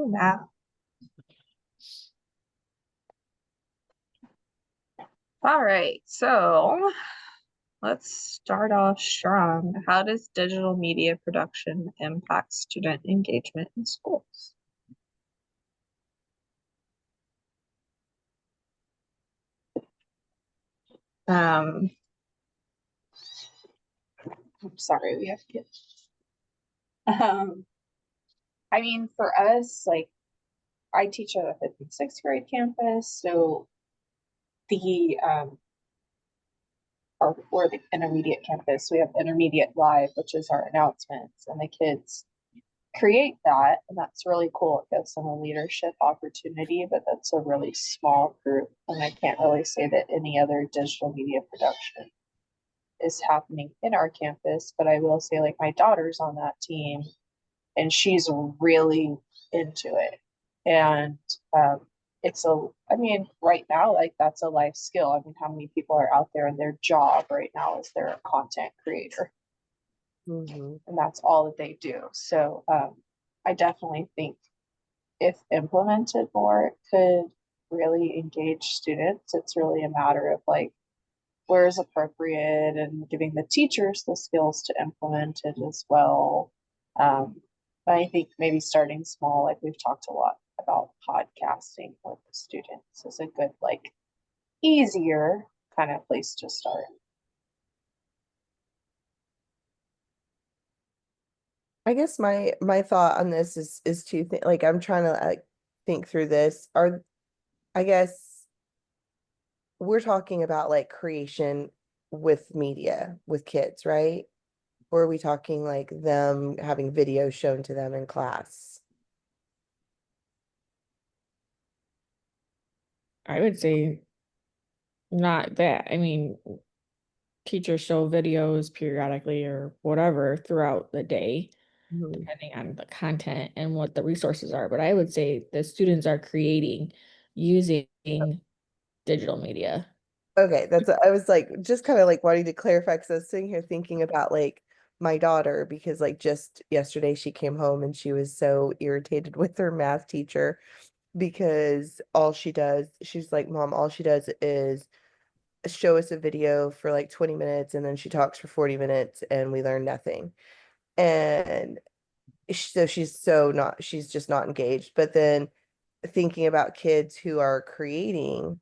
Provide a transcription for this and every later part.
do math. All right, so let's start off strong. How does digital media production impact student engagement in schools? I'm sorry, we have kids. I mean, for us, like I teach at a fifth and sixth grade campus, so the or the intermediate campus, we have intermediate live, which is our announcements, and the kids create that, and that's really cool. It gives them a leadership opportunity, but that's a really small group, and I can't really say that any other digital media production is happening in our campus, but I will say like my daughter's on that team and she's really into it. And I mean, right now, like that's a life skill. I mean, how many people are out there and their job right now is they're a content creator? Mm-hmm. And that's all that they do. So I definitely think if implemented more, it could really engage students. It's really a matter of like where is appropriate and giving the teachers the skills to implement it as well. But I think maybe starting small, like we've talked a lot about podcasting with the students, is a good, like, easier kind of place to start. I guess my thought on this is two things. Like I'm trying to like think through this. I guess we're talking about like creation with media with kids, right? Or are we talking like them having videos shown to them in class? I would say not that. I mean, teachers show videos periodically or whatever throughout the day, Mhm. depending on the content and what the resources are. But I would say the students are creating using digital media. Okay, I was like just kind of like wanting to clarify because I was sitting here thinking about like my daughter because like just yesterday she came home and she was so irritated with her math teacher because all she does, she's like, Mom, all she does is show us a video for like 20 minutes and then she talks for 40 minutes and we learn nothing. And so she's just not engaged. But then thinking about kids who are creating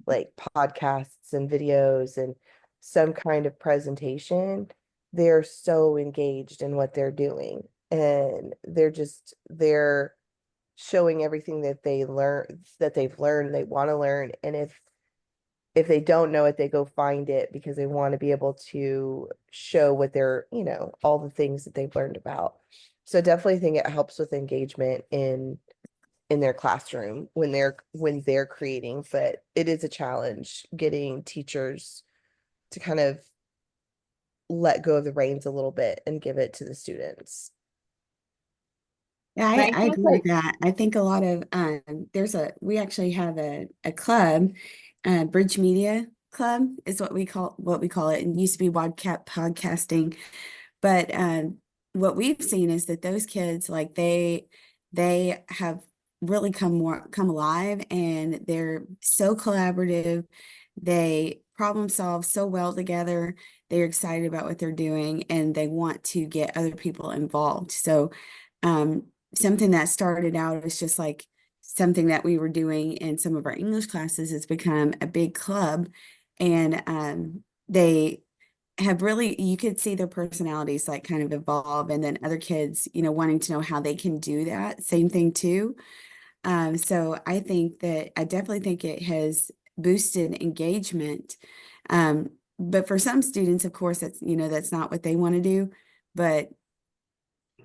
like podcasts and videos and some kind of presentation, they're so engaged in what they're doing. And they're showing everything that they've learned, they want to learn. And if they don't know it, they go find it because they want to be able to show what all the things that they've learned about. So definitely think it helps with engagement in their classroom when they're creating, but it is a challenge getting teachers to kind of let go of the reins a little bit and give it to the students. Yeah, And I I think agree with like that. I think a lot of we actually have a club, Bridge Media Club is what we call it. And it used to be Wadcat podcasting. But what we've seen is that those kids, like they have really come alive and they're so collaborative. They problem solve so well together. They're excited about what they're doing and they want to get other people involved. So something that started out as just like something that we were doing in some of our English classes has become a big club. And they have really, you could see their personalities like kind of evolve, and then other kids, wanting to know how they can do that same thing too. So I definitely think it has boosted engagement. But for some students, of course, that's not what they want to do. But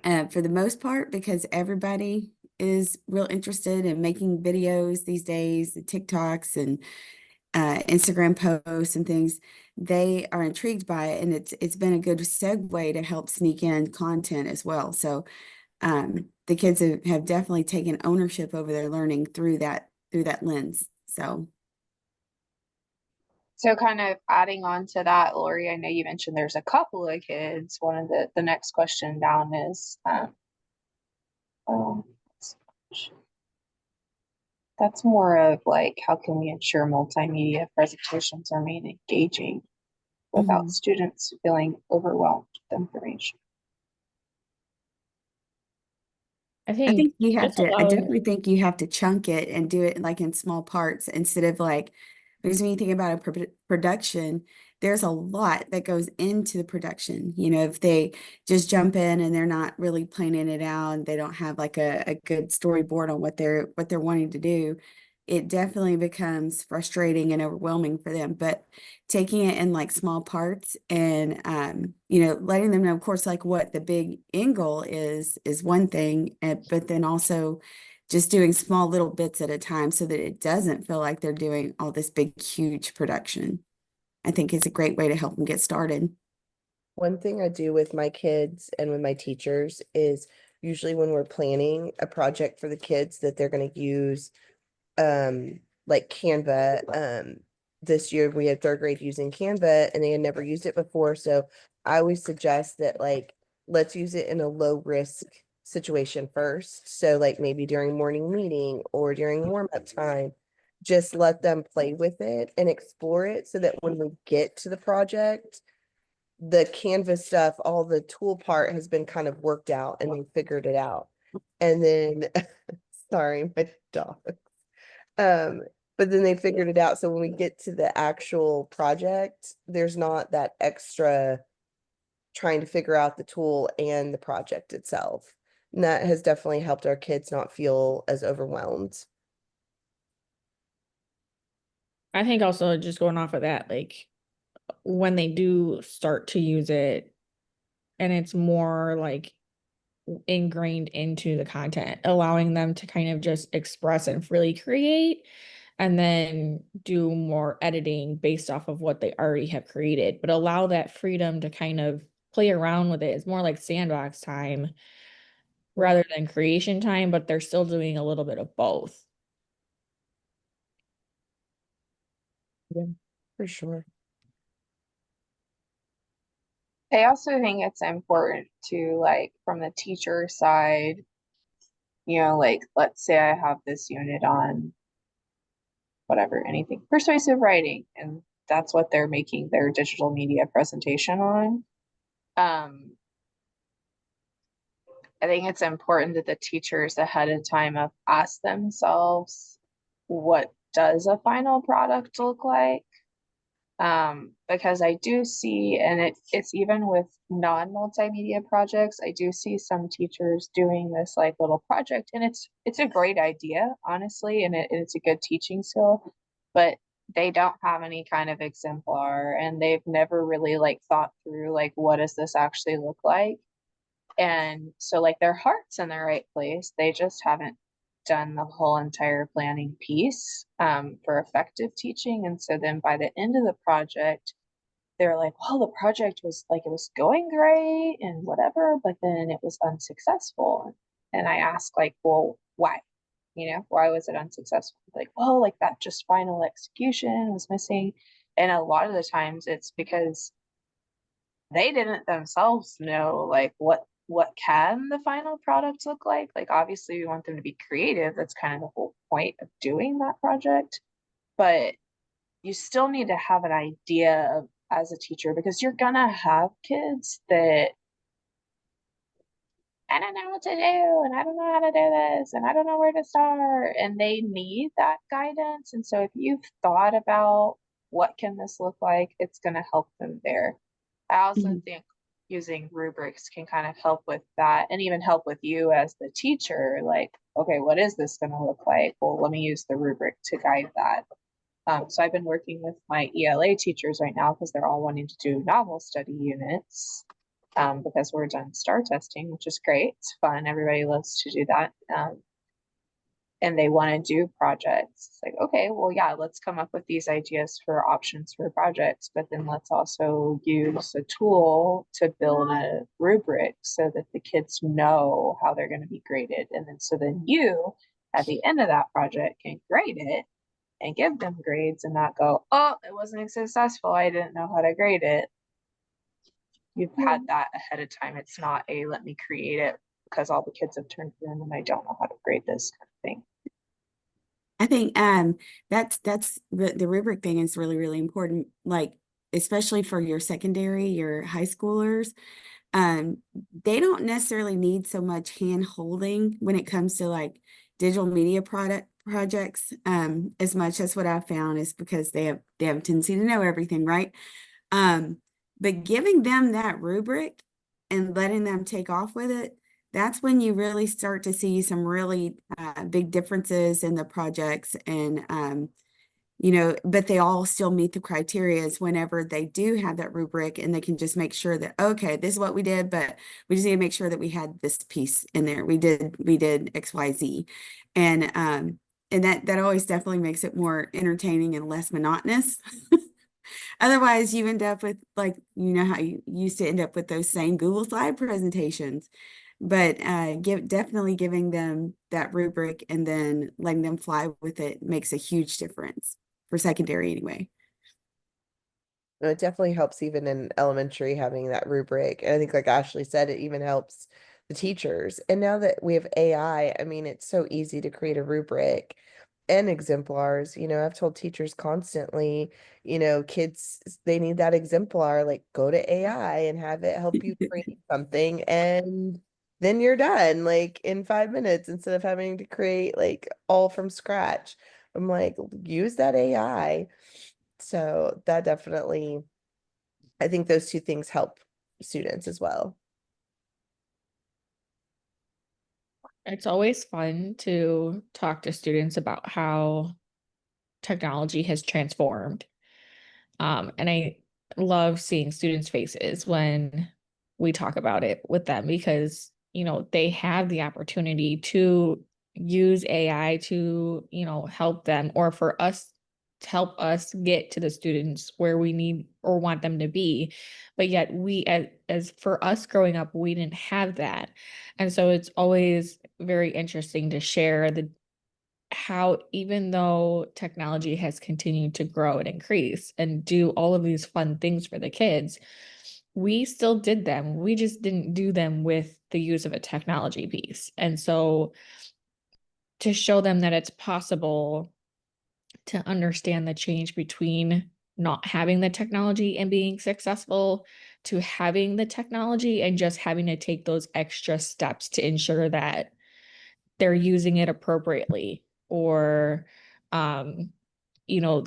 for the most part, because everybody is real interested in making videos these days, the TikToks and Instagram posts and things, they are intrigued by it, and it's been a good segue to help sneak in content as well. So the kids have definitely taken ownership over their learning through that lens. so kind of adding on to that, Lori, I know you mentioned there's a couple of kids. One of the next question down is That's more of like, how can we ensure multimedia presentations are made engaging without Mhm. students feeling overwhelmed with information? I I think think you have just to, I allowing, definitely think you have to chunk it and do it like in small parts instead of like, because when you think about a production, there's a lot that goes into the production. You know, if they just jump in and they're not really planning it out and they don't have like a good storyboard on what they're wanting to do, it definitely becomes frustrating and overwhelming for them. But taking it in like small parts and letting them know, of course, like what the big end goal is one thing, but then also just doing small little bits at a time so that it doesn't feel like they're doing all this big huge production, I think is a great way to help them get started. One thing I do with my kids and with my teachers is usually when we're planning a project for the kids that they're going to use like Canva. This year we had third grade using Canva and they had never used it before. So I always suggest that like let's use it in a low risk situation first. So like maybe during morning meeting or during warm up time, just let them play with it and explore it so that when we get to the project, the Canvas stuff, all the tool part has been kind of worked out and they figured it out. And then sorry, my dog. Um, but then they figured it out. So when we get to the actual project, there's not that extra trying to figure out the tool and the project itself. And that has definitely helped our kids not feel as overwhelmed. I think also just going off of that, like when they do start to use it and it's more like ingrained into the content, allowing them to kind of just express and freely create and then do more editing based off of what they already have created, but allow that freedom to kind of play around with it. It's more like sandbox time rather than creation time, but they're still doing a little bit of both. Yeah, for sure. I also think it's important to, like, from the teacher side, like, let's say I have this unit on whatever, anything, persuasive writing, and that's what they're making their digital media presentation on. Um, I think it's important that the teachers ahead of time have asked themselves, what does a final product look like? Because I do see, and it's even with non-multimedia projects, I do see some teachers doing this like little project, and it's a great idea, honestly, and it's a good teaching skill, but they don't have any kind of exemplar, and they've never really like thought through like what does this actually look like. And so like their heart's in the right place. They just haven't done the whole entire planning piece for effective teaching. And so then by the end of the project, they're like, well, the project was like, it was going great and whatever, but then it was unsuccessful. And I ask like, well, why? Why was it unsuccessful? Like, well, like that just final execution was missing. And a lot of the times it's because they didn't themselves know like what can the final product look like. Like obviously we want them to be creative. That's kind of the whole point of doing that project. But you still need to have an idea of as a teacher because you're gonna have kids that I don't know what to do and I don't know how to do this and I don't know where to start and they need that guidance. And so if you've thought about what can this look like, it's gonna help them there. I also Mhm. think using rubrics can kind of help with that and even help with you as the teacher. Like, okay, what is this going to look like? Well, let me use the rubric to guide that. So I've been working with my ELA teachers right now because they're all wanting to do novel study units because we're done STAR testing, which is great. It's fun. Everybody loves to do that. And they want to do projects. It's like, okay, well, yeah, let's come up with these ideas for options for projects, but then let's also use a tool to build a rubric so that the kids know how they're going to be graded. And then so then you, at the end of that project, can grade it and give them grades and not go, oh, it wasn't successful. I didn't know how to grade it. You've had that ahead of time. It's not a let me create it because all the kids have turned in and I don't know how to grade this kind of thing. I think that's the rubric thing is really, really important, like especially for your secondary, your high schoolers. Um, they don't necessarily need so much hand holding when it comes to like digital media product projects. As much as what I found is because they have a tendency to know everything, right? Um, but giving them that rubric and letting them take off with it, that's when you really start to see some really big differences in the projects. And, but they all still meet the criteria whenever they do have that rubric, and they can just make sure that, okay, this is what we did, but we just need to make sure that we had this piece in there. We did X, Y, Z. And that always definitely makes it more entertaining and less monotonous. Otherwise, you end up with like, how you used to end up with those same Google Slide presentations. But definitely giving them that rubric and then letting them fly with it makes a huge difference for secondary anyway. It definitely helps even in elementary having that rubric. And I think like Ashley said, it even helps the teachers. And now that we have AI, I mean, it's so easy to create a rubric and exemplars. I've told teachers constantly, kids, they need that exemplar, like go to AI and have it help you create something, and then you're done like in 5 minutes instead of having to create like all from scratch. I'm like, use that AI. So that definitely, I think those two things help students as well. It's always fun to talk to students about how technology has transformed. And I love seeing students' faces when we talk about it with them because, they have the opportunity to use AI to, help them, or for us to help us get to the students where we need or want them to be. But yet we, as for us growing up, we didn't have that. And so it's always very interesting to share how even though technology has continued to grow and increase and do all of these fun things for the kids, we still did them. We just didn't do them with the use of a technology piece. And so to show them that it's possible to understand the change between not having the technology and being successful to having the technology and just having to take those extra steps to ensure that they're using it appropriately, or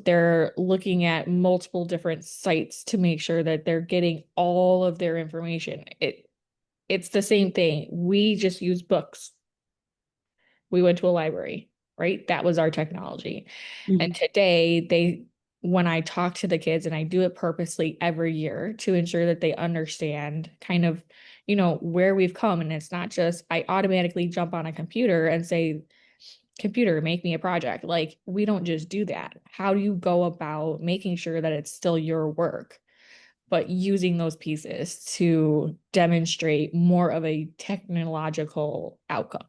they're looking at multiple different sites to make sure that they're getting all of their information. It's the same thing. We just use books. We went to a library, right? That was our technology. And today when I talk to the kids, and I do it purposely every year to ensure that they understand kind of, where we've come. And it's not just I automatically jump on a computer and say, computer, make me a project. Like, we don't just do that. How do you go about making sure that it's still your work, but using those pieces to demonstrate more of a technological outcome?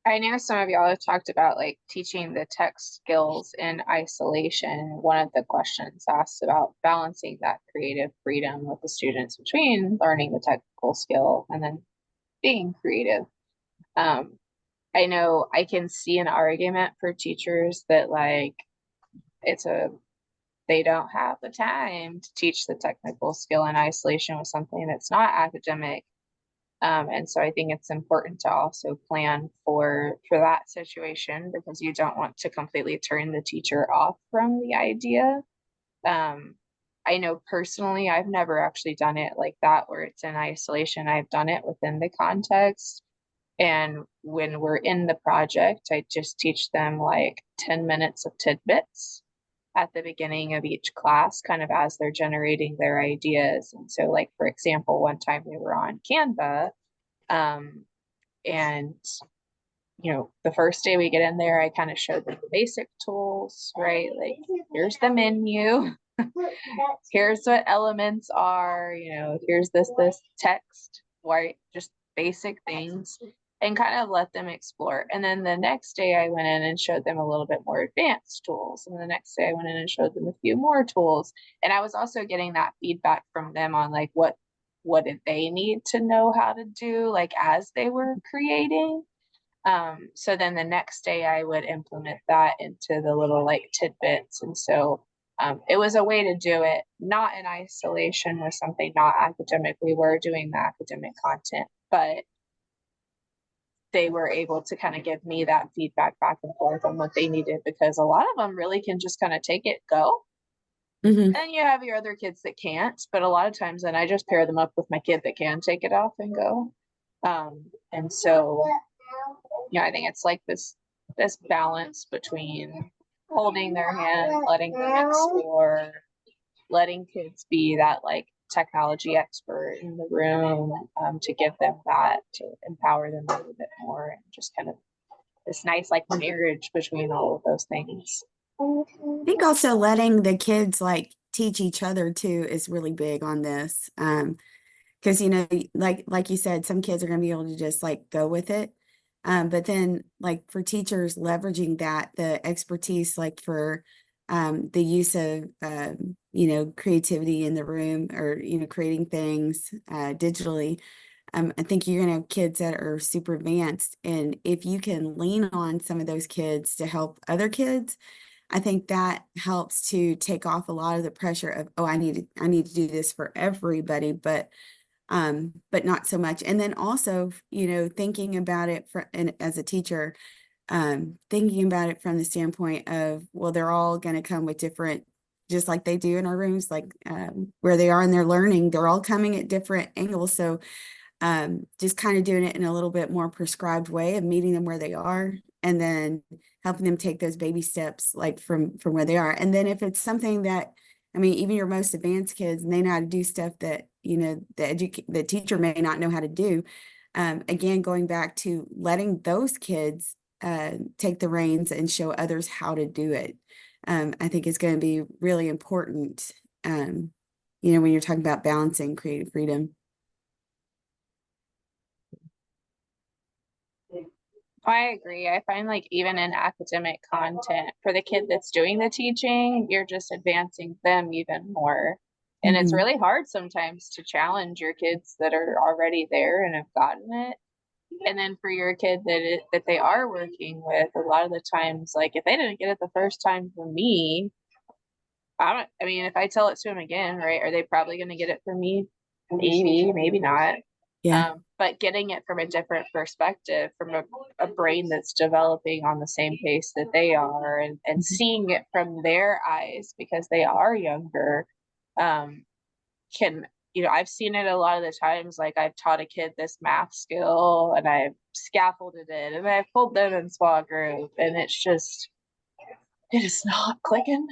I know some of y'all have talked about like teaching the tech skills in isolation. One of the questions asked about balancing that creative freedom with the students between learning the technical skill and then being creative. I know I can see an argument for teachers that like they don't have the time to teach the technical skill in isolation with something that's not academic. And so I think it's important to also plan for that situation, because you don't want to completely turn the teacher off from the idea. I know personally, I've never actually done it like that where it's in isolation. I've done it within the context. And when we're in the project, I just teach them like 10 minutes of tidbits at the beginning of each class, kind of as they're generating their ideas. And so, like, for example, one time they were on Canva, and the first day we get in there, I kind of showed them the basic tools, right? Like, here's the menu, here's what elements are, here's this text, right? Just basic things, and kind of let them explore. And then the next day I went in and showed them a little bit more advanced tools. And the next day I went in and showed them a few more tools. And I was also getting that feedback from them on like what what did they need to know how to do, like as they were creating. So then the next day I would implement that into the little like tidbits. And so it was a way to do it, not in isolation with something not academic. We were doing the academic content, but they were able to kind of give me that feedback back and forth on what they needed, because a lot of them really can just kind of take it, go. Mhm. And you have your other kids that can't, but a lot of times then I just pair them up with my kid that can take it off and go. And so, yeah, I think it's like this balance between holding their hand, letting them explore, letting kids be that like technology expert in the room, to give them that, to empower them a little bit more, and just kind of this nice like marriage between all of those things. I think also letting the kids like teach each other too is really big on this. Because you know, like you said, some kids are going to be able to just like go with it. But then like for teachers leveraging that, the expertise, like for the use of you know, creativity in the room, or you know, creating things digitally. I think you're gonna have kids that are super advanced, and if you can lean on some of those kids to help other kids, I think that helps to take off a lot of the pressure of, oh, I need to do this for everybody, but not so much. And then also, you know, thinking about it and as a teacher, thinking about it from the standpoint of, well, they're all going to come with different, just like they do in our rooms, like where they are in their learning, they're all coming at different angles. So just kind of doing it in a little bit more prescribed way of meeting them where they are, and then helping them take those baby steps like from where they are. And then if it's something that, I mean, even your most advanced kids, they know how to do stuff that, you know, the teacher may not know how to do. Again, going back to letting those kids take the reins and show others how to do it, I think is going to be really important, you know, when you're talking about balancing creative freedom. I agree. I find like even in academic content, for the kid that's doing the teaching, you're just advancing them even more. And it's Mhm. really hard sometimes to challenge your kids that are already there and have gotten it. And then for your kid that they are working with, a lot of the times, like if they didn't get it the first time from me, I mean, if I tell it to them again, right, are they probably going to get it from me? Maybe, maybe not. Yeah. But getting it from a different perspective, from a brain that's developing on the same pace that they are, and seeing it from their eyes because they are younger, can, you know, I've seen it a lot of the times, like I've taught a kid this math skill and I've scaffolded it and I've pulled them in small group, and it's just, it is not clicking.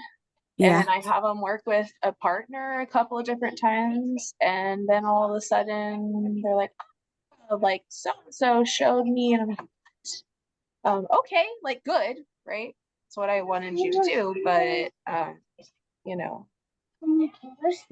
And Yeah. then I have them work with a partner a couple of different times, and then all of a sudden they're like so and so showed me, and I'm like, okay, like good, right? That's what I wanted you to do, but you know,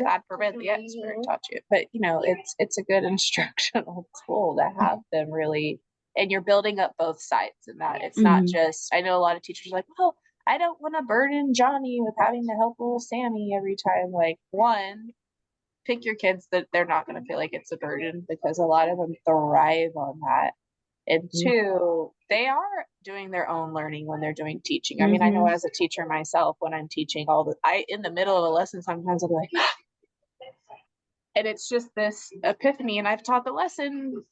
God forbid the expert taught you. But you know, it's a good instructional tool to have them really, and you're building up both sides in that. It's not Mhm. just, I know a lot of teachers are like, well, I don't want to burden Johnny with having to help little Sammy every time. Like, one, pick your kids that they're not going to feel like it's a burden, because a lot of them thrive on that. And two, they are doing their own learning when they're doing teaching. I mean, I know Mhm. as a teacher myself, when I'm teaching in the middle of a lesson, sometimes I'll be like, and it's just this epiphany. And I've taught the lesson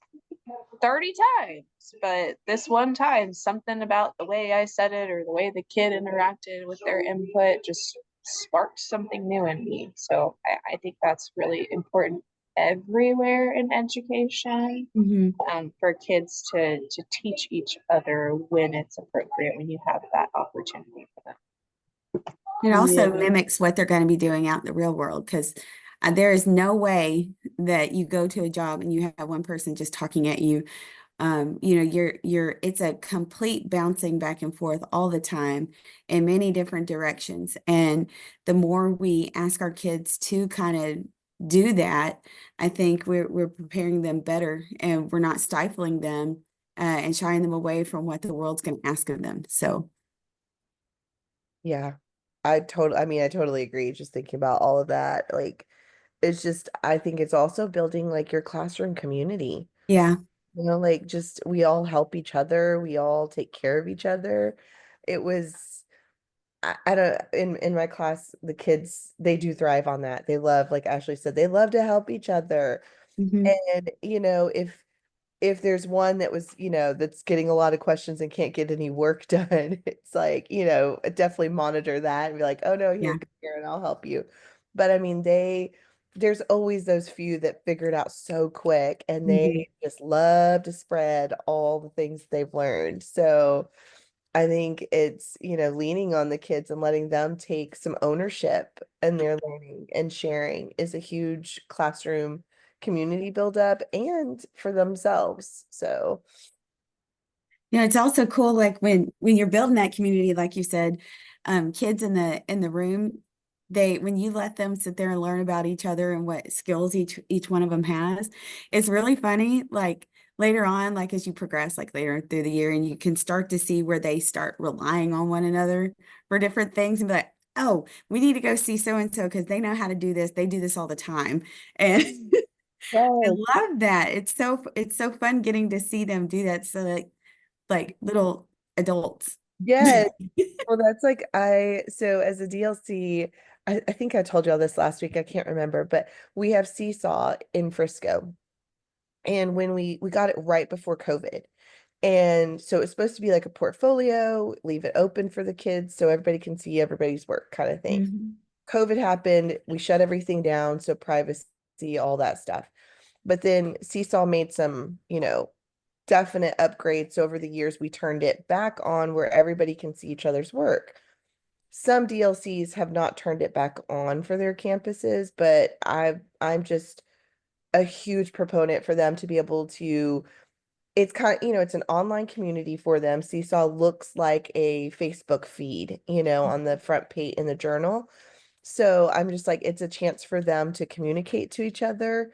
30 times, but this one time, something about the way I said it or the way the kid interacted with their input just sparked something new in me. So I think that's really important everywhere in education, Mhm. for kids to teach each other when it's appropriate, when you have that opportunity for them. It also Yeah. mimics what they're going to be doing out in the real world, because there is no way that you go to a job and you have one person just talking at you. You know, it's a complete bouncing back and forth all the time in many different directions. And the more we ask our kids to kind of do that, I think we're preparing them better, and we're not stifling them and shying them away from what the world's going to ask of them. So, Yeah. I mean, I totally agree. Just thinking about all of that, like it's just, I think it's also building like your classroom community. Yeah. You know, like just we all help each other, we all take care of each other. It was I don't in my class, the kids they do thrive on that. They love, like Ashley said, they love to help each other. Hmm. And if there's one that was, that's getting a lot of questions and can't get any work done, it's like, definitely monitor that and be like, oh no, Yeah. here, come here, and I'll help you. But I mean, there's always those few that figure it out so quick and Hmm. they just love to spread all the things they've learned. So I think it's, leaning on the kids and letting them take some ownership in their learning and sharing is a huge classroom community buildup and for themselves. So, Yeah, it's also cool, like when you're building that community, like you said, kids in the room, when you let them sit there and learn about each other and what skills each one of them has, it's really funny. Like later on, like as you progress, like later through the year, and you can start to see where they start relying on one another for different things, and be like, oh, we need to go see so and so because they know how to do this. They do this all the time, and I yes, love that. It's so fun getting to see them do that. So like little adults. yes. Well, that's like so as a DLC, I think I told you all this last week. I can't remember, but we have Seesaw in Frisco. And when we got it right before COVID. And so it's supposed to be like a portfolio, leave it open for the kids so everybody can see everybody's work kind of thing. Mhm. COVID happened, we shut everything down, so privacy, all that stuff. But then Seesaw made some, definite upgrades. So over the years, we turned it back on where everybody can see each other's work. Some DLCs have not turned it back on for their campuses, but I'm just a huge proponent for them to be able to it's kind of, it's an online community for them. Seesaw looks like a Facebook feed, on the front page in the journal. So I'm just like, it's a chance for them to communicate to each other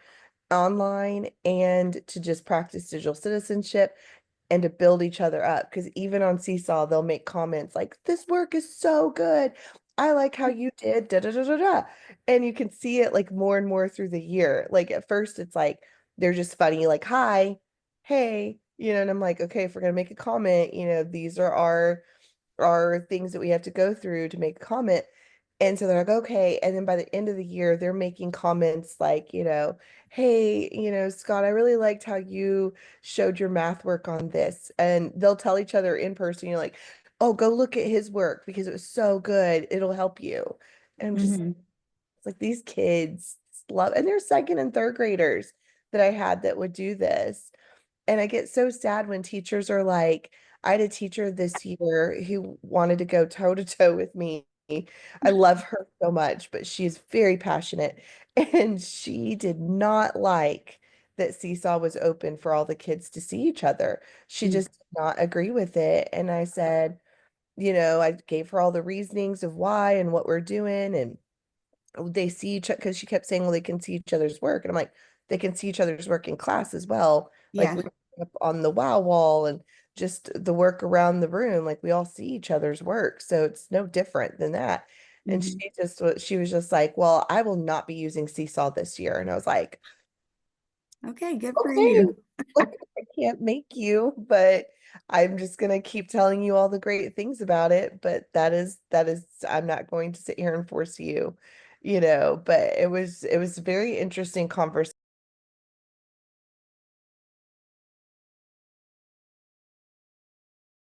online and to just practice digital citizenship and to build each other up. Because even on Seesaw, they'll make comments like, this work is so good. I like how you did da da da da da. And you can see it like more and more through the year. Like at first, it's like they're just funny, like, hi, hey, and I'm like, okay, if we're gonna make a comment, these are our things that we have to go through to make a comment. And so they're like, okay. And then by the end of the year, they're making comments like, hey, Scott, I really liked how you showed your math work on this. And they'll tell each other in person, you're like, oh, go look at his work because it was so good. It'll help you. And I'm just Mhm. it's like these kids love, and they're second and third graders that I had that would do this. And I get so sad when teachers are like, I had a teacher this year who wanted to go toe to toe with me. I love her so much, but she is very passionate. And she did not like that Seesaw was open for all the kids to see each other. She Mm. just did not agree with it. And I said, I gave her all the reasonings of why and what we're doing. And they see each other because she kept saying, well, they can see each other's work. And I'm like, they can see each other's work in class as well. Like Yeah. we up on the wow wall and just the work around the room, like we all see each other's work. So it's no different than that. And Mhm. she was just like, well, I will not be using Seesaw this year. And I was like, Okay, good for okay, you. like I can't make you, but I'm just gonna keep telling you all the great things about it. But that is I'm not going to sit here and force you, but it was a very interesting conversation.